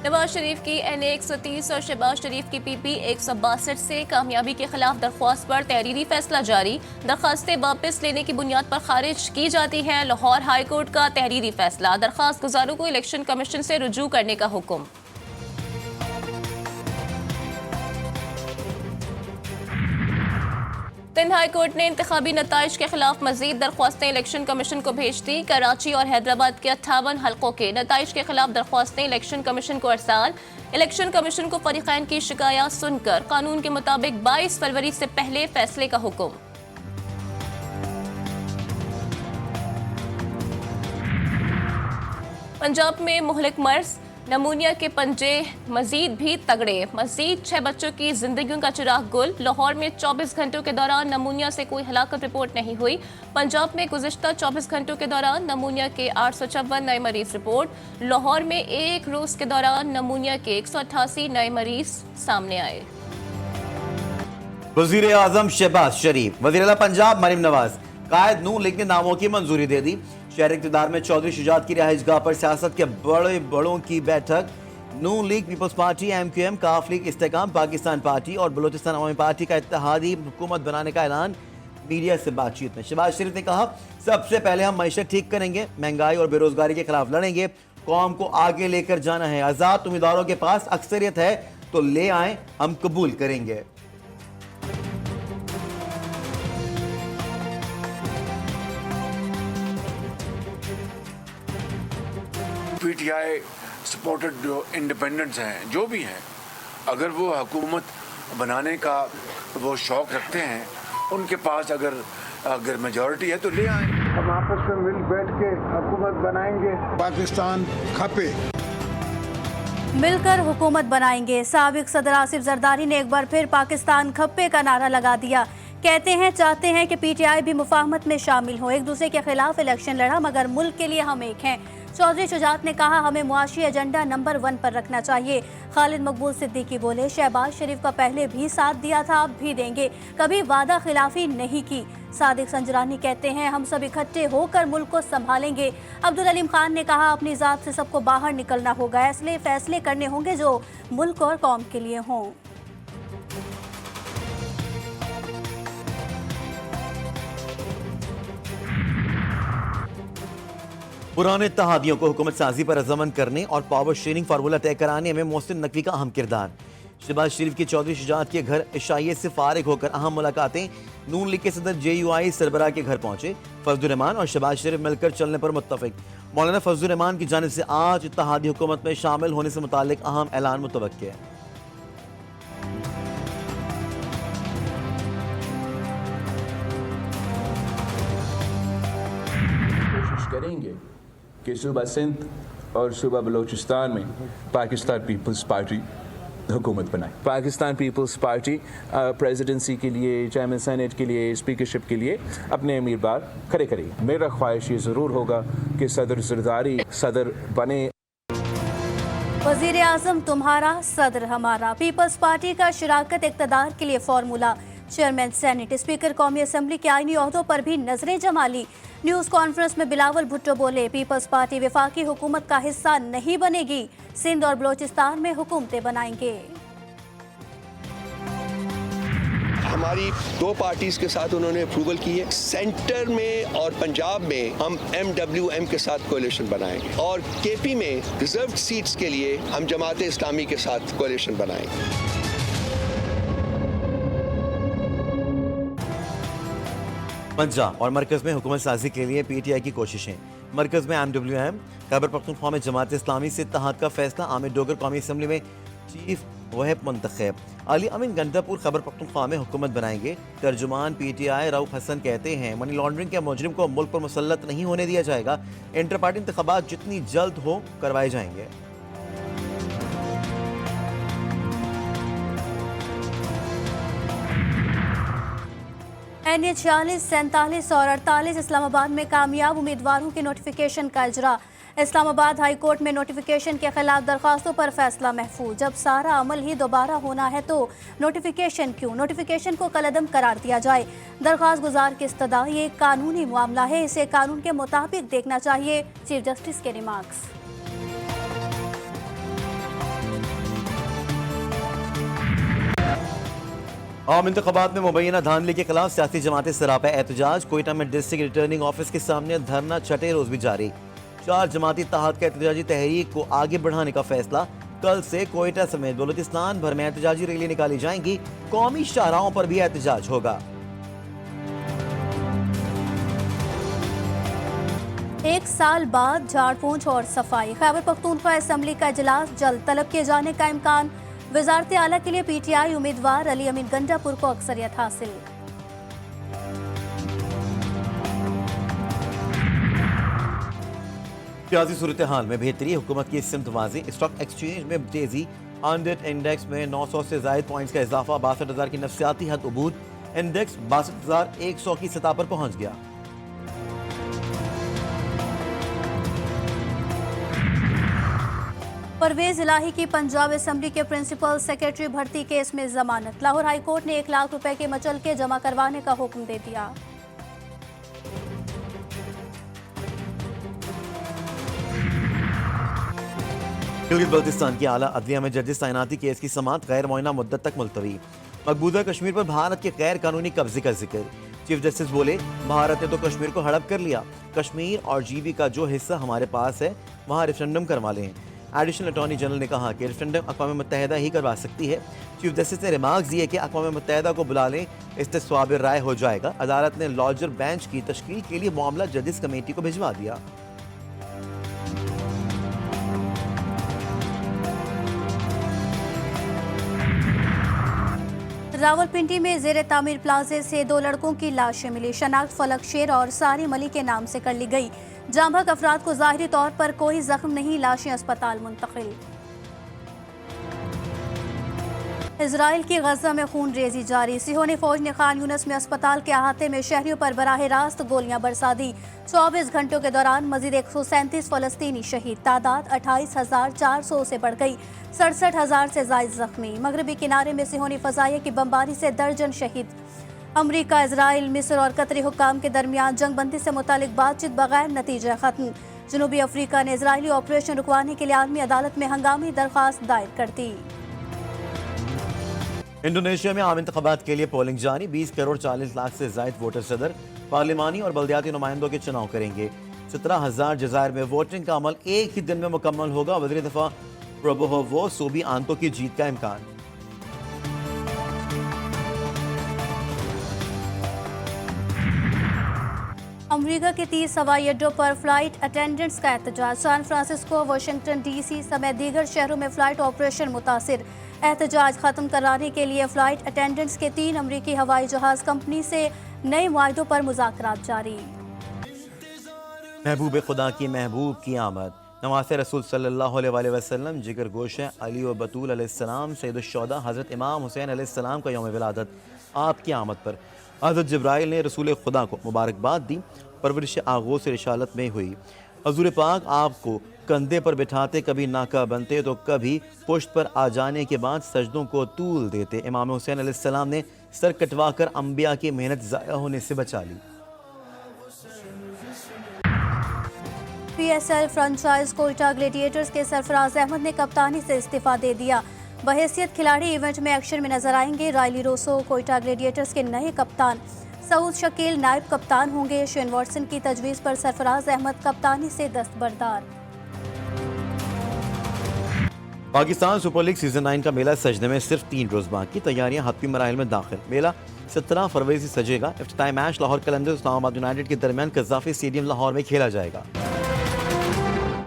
नवाज शरीफ की NA 130 और शहबाज शरीफ की PP 162 से कामयाबी के खिलाफ दरख्वास्त पर तहरीरी फैसला जारी। दरख्वास्तें वापस लेने की बुनियाद पर खारिज की जाती हैं। लाहौर हाई कोर्ट का तहरीरी फैसला, दरख्वास्त गुजारों को इलेक्शन कमीशन से रुजू करने का हुक्म। सिंध हाई कोर्ट ने इंतखाबी नताइज के खिलाफ मजीद दरख्वास्तें इलेक्शन कमीशन को भेज दी। कराची और हैदराबाद के 58 हलकों के नताइज के खिलाफ दरख्वास्तें इलेक्शन कमीशन को अरसाल। इलेक्शन कमीशन को फरीकैन की शिकायत सुनकर कानून के मुताबिक 22 फरवरी से पहले फैसले का हुक्म। पंजाब में मुहलिक मर्ज, नमूनिया के पंजे मजीद भी तगड़े। मजीद 6 बच्चों की जिंदगियों का चिराग गुल। लाहौर में 24 घंटों के दौरान नमूनिया से कोई हलाकत रिपोर्ट नहीं हुई। पंजाब में गुज़िश्ता 24 घंटों के दौरान नमूनिया के 856 नए मरीज रिपोर्ट। लाहौर में एक रोज के दौरान नमूनिया के 188 नए मरीज सामने आए। वजीर आजम शहबाज शरीफ, वजीर आला पंजाब मरीम नवाज, कायद नून लीग ने नामों की मंजूरी दे दी। शहर इक़्तिदार में चौधरी शुजात की रिहाइशगाह पर सियासत के बड़े बड़ों की बैठक। नून लीग, पीपल्स पार्टी, MQM, काफ लीग, इस्तेकाम, पाकिस्तान पार्टी और बलोचिस्तान अवामी पार्टी का इत्तेहादी हुकूमत बनाने का ऐलान। मीडिया से बातचीत में शहबाज शरीफ ने कहा, सबसे पहले हम मईशत ठीक करेंगे, महंगाई और बेरोजगारी के खिलाफ लड़ेंगे, कौम को आगे लेकर जाना है। आज़ाद उम्मीदवारों के पास अक्सरियत है तो ले आए, हम कबूल करेंगे। PTI सपोर्टेड जो इंडिपेंडेंट्स हैं, जो भी हैं, अगर वो हुकूमत बनाने का वो शौक़ रखते हैं, उनके पास अगर मेजॉरिटी है तो ले आए। हम आपस में मिल बैठ के हुकूमत बनाएंगे। पाकिस्तान खपे, मिलकर हुकूमत बनाएंगे। साबिक सदर आसिफ जरदारी ने एक बार फिर पाकिस्तान खप्पे का नारा लगा दिया। कहते हैं, चाहते हैं कि PTI भी मुफाहमत में शामिल हो, एक दूसरे के खिलाफ इलेक्शन लड़ा मगर मुल्क के लिए हम एक हैं। चौधरी शुजात ने कहा, हमें मुआशी एजेंडा नंबर 1 पर रखना चाहिए। खालिद मकबूल सिद्दीकी बोले, शहबाज शरीफ का पहले भी साथ दिया था, अब भी देंगे, कभी वादा खिलाफी नहीं की। सादिक संजरानी कहते हैं, हम सब इकट्ठे होकर मुल्क को संभालेंगे। अब्दुल अलीम खान ने कहा, अपनी जात से सबको बाहर निकलना होगा, इसलिए फैसले करने होंगे जो मुल्क और कौम के लिए हों। पुराने इत्तेहादियों को हुकूमत साजी पर रजामंद करने और पावर शेयरिंग फार्मूला तय कराने में मोहसिन नकवी का अहम किरदार। शहबाज शरीफ की चौधरी शुजात के घर इशाइये से फारिग होकर अहम मुलाकातें। नून लीग के सदर JUI सरबराह के घर पहुंचे। फजलुर रहमान और शहबाज शरीफ मिलकर चलने पर मुत्तफिक। मौलाना फजलुर रहमान की जानिब से आज इत्तेहादी हुकूमत में शामिल होने से मुतालिक अहम ऐलान मुतवक्की है। कोशिश करेंगे कि सूबा सिंध और सूबा बलोचिस्तान में पाकिस्तान पीपल्स पार्टी हुकूमत बनाए। पाकिस्तान पीपल्स पार्टी प्रेसिडेंसी के लिए, चेयरमैन सेनेट के लिए, स्पीकरशिप के लिए अपने उम्मीदवार खड़े करेगी। मेरा ख्वाहिश ये ज़रूर होगा कि सदर जरदारी सदर बने। वज़ीर आज़म तुम्हारा, सदर हमारा। पीपल्स पार्टी का शराकत इक़्तिदार के लिए फार्मूला। चेयरमैन सेनेट, स्पीकर कौमी असम्बली के आईनी ओहदों पर भी नजरें जमा ली। न्यूज़ कॉन्फ्रेंस में बिलावल भुट्टो बोले, पीपल्स पार्टी वफाकी हुकूमत का हिस्सा नहीं बनेगी, सिंध और बलोचिस्तान में हुकूमतें बनाएंगे। हमारी 2 पार्टीज के साथ उन्होंने अप्रूवल की है। सेंटर में और पंजाब में हम MWM के साथ कोalition बनाएंगे और KP में रिजर्व सीट्स के लिए हम जमात इस्लामी के साथ कोalition बनाएंगे। पंजाब और मरकज में हुकूमत साजी के लिए PTI की कोशिशें। मरकज में MWM, खैबर पख्तूनख्वा में जमात इस्लामी से इत्तेहाद का फैसला। आमिर डोगर कौमी असम्बली में चीफ वहब मुंतखब। अली अमीन गंडापुर खैबर पख्तूनख्वा में हुकूमत बनाएंगे। तर्जुमान PTI रऊफ हसन कहते हैं, मनी लॉन्ड्रिंग के मुजरिम को मुल्क पर मुसल्लत नहीं होने दिया जाएगा। इंटर पार्टी इंतखाबात जितनी जल्द हो करवाए जाएंगे। NA 46, 47 और 48 इस्लामाबाद में कामयाब उम्मीदवारों के नोटिफिकेशन का इजरा। इस्लामाबाद हाई कोर्ट में नोटिफिकेशन के खिलाफ दरखास्तों पर फैसला महफूज। जब सारा अमल ही दोबारा होना है तो नोटिफिकेशन क्यों? नोटिफिकेशन को कलअदम करार दिया जाए। दरखास्त गुजार की इस्तदा, ये एक कानूनी मामला है, इसे कानून के मुताबिक देखना चाहिए। चीफ जस्टिस के रिमार्क्स। عام انتخابات میں مبینہ دھاندلی کے خلاف سیاسی جماعتیں سراپا احتجاج. کوئٹہ میں ڈسٹرکٹ ریٹرننگ آفس کے سامنے دھرنا چھٹے روز بھی جاری. 4 جماعتی اتحاد کا احتجاجی تحریک کو آگے بڑھانے کا فیصلہ. کل سے کوئٹہ سمیت بلوچستان بھر میں احتجاجی ریلی نکالی جائیں گی. قومی شاہراہوں پر بھی احتجاج ہوگا. ایک سال بعد جھاڑ پونچھ اور صفائی. خیبر پختونخوا اسمبلی کا اجلاس جلد طلب کیے جانے کا امکان. وزارت اعلیٰ کے لیے پی ٹی آئی امیدوار علی امین گنڈا پور کو اکثریت حاصل. سیاسی صورتحال میں بہتری. حکومت کی سمت واضح. اسٹاک ایکسچینج میں تیزی. آنڈٹ انڈیکس میں 900 سے زائد پوائنٹس کا اضافہ. 62,000 کی نفسیاتی حد عبور. انڈیکس 62,100 کی سطح پر پہنچ گیا. پرویز الہی کی پنجاب اسمبلی کے پرنسپل سیکرٹری بھرتی کیس میں ضمانت. لاہور ہائی کورٹ نے 1 لاکھ روپے کے مچلکے جمع کروانے کا حکم دے دیا. گلگت بلتستان کی اعلیٰ عدلیہ میں ججز تعیناتی کیس کی سماعت غیر معینہ مدت تک ملتوی. مقبوضہ کشمیر پر بھارت کے غیر قانونی قبضے کا ذکر. چیف جسٹس بولے بھارت نے تو کشمیر کو ہڑپ کر لیا. کشمیر اور جی بی کا جو حصہ ہمارے پاس ہے وہاں ریفرنڈم کروا لیں. ایڈیشنل اٹارنی جنرل نے کہا کہ ریفرنڈم اقوام متحدہ ہی کروا سکتی ہے. چیف جسٹس نے ریمارکس دیے کہ اقوام متحدہ کو بلا لیں, استصواب رائے ہو جائے گا. عدالت نے لاجر بینچ کی تشکیل کے لیے معاملہ ججز کمیٹی کو بھجوا دیا. راولپنڈی میں زیر تعمیر پلازے سے 2 لڑکوں کی لاشیں ملی. شناخت فلک شیر اور ساری ملی کے نام سے کر لی گئی. جاں بحق افراد کو ظاہری طور پر کوئی زخم نہیں. لاشیں اسپتال منتقل. اسرائیل کی غزہ میں خون ریزی جاری. صہیونی فوج نے خان یونس میں اسپتال کے احاطے میں شہریوں پر براہ راست گولیاں برسا دی. 24 گھنٹوں کے دوران مزید 137 فلسطینی شہید. تعداد 28,400 سے بڑھ گئی. 67,000 سے زائد زخمی. مغربی کنارے میں صہیونی فضائیہ کی بمباری سے درجن شہید. امریکہ، اسرائیل، مصر اور قطری حکام کے درمیان جنگ بندی سے متعلق بات چیت بغیر نتیجہ ختم. جنوبی افریقہ نے اسرائیلی آپریشن رکوانے کے لیے عالمی عدالت میں ہنگامی درخواست دائر کر دی. انڈونیشیا میں عام انتخابات کے لیے پولنگ جاری. 20 کروڑ 40 لاکھ سے زائد ووٹر صدر پارلیمانی اور بلدیاتی نمائندوں کے چناؤ کریں گے. 17,000 جزائر میں ووٹنگ کا عمل ایک ہی دن میں مکمل ہوگا. وزیر دفاع پربووو سوبی آنتو کی جیت کا امکان. امریکہ کے 30 ہوائی اڈوں پر فلائٹ اٹینڈنٹس کا احتجاج. San Francisco, Washington D C سمیت دیگر شہروں میں فلائٹ آپریشن متاثر. احتجاج ختم کرانے کے لیے فلائٹ اٹینڈنٹس کے 3 امریکی ہوائی جہاز کمپنی سے نئے معاہدوں پر مذاکرات جاری. محبوب خدا کی محبوب کی آمد. نواسہ رسول صلی اللہ علیہ وآلہ وسلم جگر گوشہ علی و بطول علیہ السلام سید الشہداء حضرت امام حسین علیہ السلام کا یوم ولادت. آپ کی آمد پر حضرت جبرائیل نے رسول خدا کو مبارکباد دی. پرورش آغوش رسالت میں ہوئی. حضور پاک آپ کو کندھے پر بٹھاتے کبھی ناکا بنتے تو کبھی پشت پر آ جانے کے بعد سجدوں کو طول دیتے. امام حسین علیہ السلام نے سر کٹوا کر انبیاء کی محنت ضائع ہونے سے بچا لی. P S L franchise Quetta gladiators کے سرفراز احمد نے کپتانی سے استعفیٰ دے دیا. بحیثیت کھلاڑی ایونٹ میں ایکشن میں نظر آئیں گے. رائلی روسو کوئٹہ گلیڈیٹرز کے نئے کپتان. سعود شکیل نائب کپتان ہوں گے. شین واٹسن کی تجویز پر سرفراز احمد کپتانی سے دستبردار. پاکستان سپر لیگ سیزن 9 کا میلہ سجنے میں صرف 3 روز باقی. تیاریاں حتمی مراحل میں داخل. میلہ 17 فروری سے سجے گا. افتتاحی میچ لاہور قلندرز اسلام آباد یونائیٹڈ کے درمیان قذافی اسٹیڈیم لاہور میں کھیلا جائے گا.